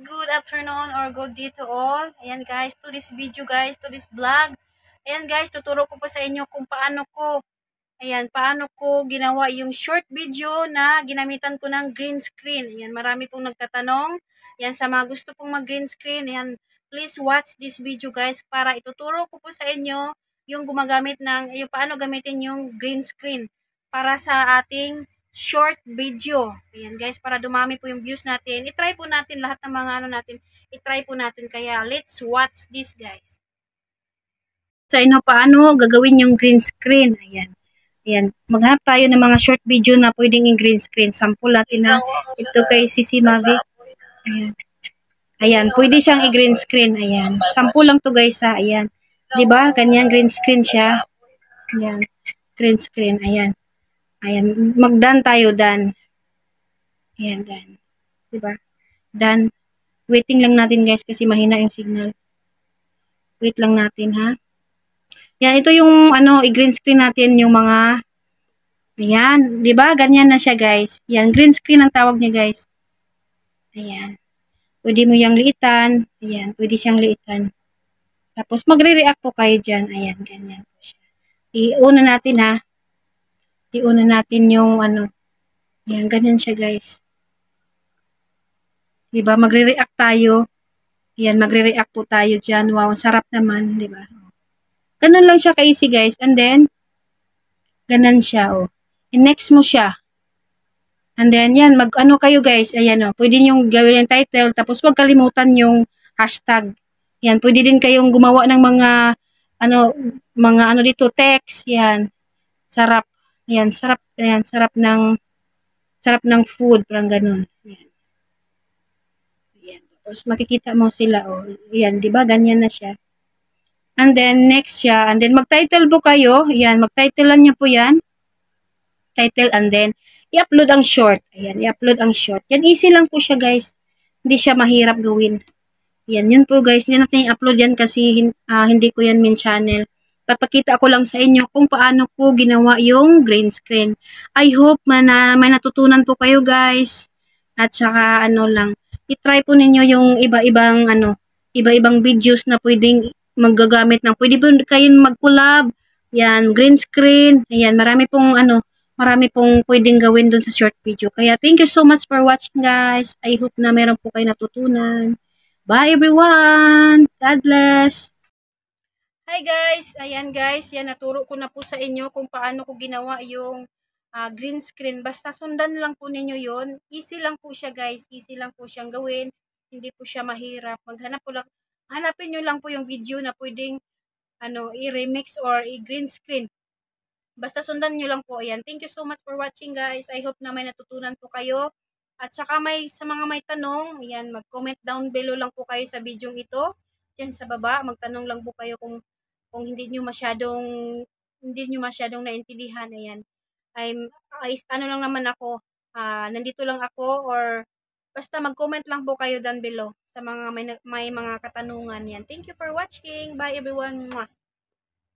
Good afternoon or good day to all. Ayan guys, to this video guys, to this vlog. Ayan guys, tuturo ko po sa inyo kung paano ko ginawa yung short video na ginamitan ko ng green screen. Ayan, marami pong nagtatanong. Ayan, sa mga gusto pong mag green screen, ayan, please watch this video guys para ituturo ko po sa inyo yung paano gamitin yung green screen para sa ating short video. Ayan guys, para dumami po yung views natin. I-try po natin lahat ng mga i-try po natin. Kaya let's watch this guys. Sa inyo paano gagawin yung green screen. Ayan. Ayan, maghanap tayo ng mga short video na pwedeng in green screen. Sample natin na ito kay Sisi Mavic. Ayan. Ayan, pwede siyang i-green screen. Ayan. Sample lang to guys ha. Ayan. 'Di ba? Ganyan green screen siya. Ayan. Green screen. Ayan. Ayan, mag-done tayo, done. Ayan, done. 'Di ba? Done. Waiting lang natin guys kasi mahina yung signal. Wait lang natin ha. Yan, ito yung i-green screen natin yung mga ayan, 'di ba? Ganyan na siya, guys. Yan, green screen ang tawag niya, guys. Ayan. Pwede mo yang liitan. Ayan, pwede siyang liitan. Tapos magre-react po kayo diyan. Ayan, ganyan po siya. Iuna natin ha. Iuna natin yung Ayan, ganyan siya, guys. 'Di ba? Magre-react tayo. Ayan, magre-react po tayo diyan. Wow, sarap naman, 'di ba? Ganun lang siya ka-easy, guys. And then ganun siya, oh. I-next mo siya. And then, yan, kayo guys, ayan o, pwede nyo gawin yung title, tapos huwag kalimutan yung hashtag. Yan, pwede din kayong gumawa ng mga dito, text, yan, sarap, yan, sarap ng food, parang ganun. Yan. Yan. Tapos makikita mo sila, oh, yan, di ba, ganyan na siya. And then, next siya, and then mag-title po kayo, yan, mag-titlean nyo po yan, title, and then, i-upload ang short. Ayan, i-upload ang short. Yan, easy lang po siya, guys. Hindi siya mahirap gawin. Yan, yun po, guys. Hindi natin i-upload yan kasi hindi ko yan main channel. Papakita ko lang sa inyo kung paano ko ginawa yung green screen. I hope may natutunan po kayo, guys. At saka, i-try po ninyo yung iba-ibang videos na pwedeng maggagamit ng, pwede po kayong mag-collab. Yan, green screen. Ayan, marami pong pwedeng gawin dun sa short video. Kaya thank you so much for watching guys. I hope na meron po kayo natutunan. Bye everyone! God bless! Hi guys! Ayan guys, yan naturo ko na po sa inyo kung paano ko ginawa yung green screen. Basta sundan lang po ninyo yon. Easy lang po siya guys. Easy lang po siyang gawin. Hindi po siya mahirap. Hanapin nyo lang po yung video na pwedeng i-remix or i-green screen. Basta sundan nyo lang po. Ayan. Thank you so much for watching guys. I hope na may natutunan po kayo. At saka sa mga may tanong, ayan, mag-comment down below lang po kayo sa video ito. Diyan sa baba, magtanong lang po kayo kung hindi nyo masyadong naintindihan. Ayan. Ano lang naman ako, nandito lang ako or basta mag-comment lang po kayo down below sa mga may mga katanungan yan. Thank you for watching. Bye everyone. Mwah.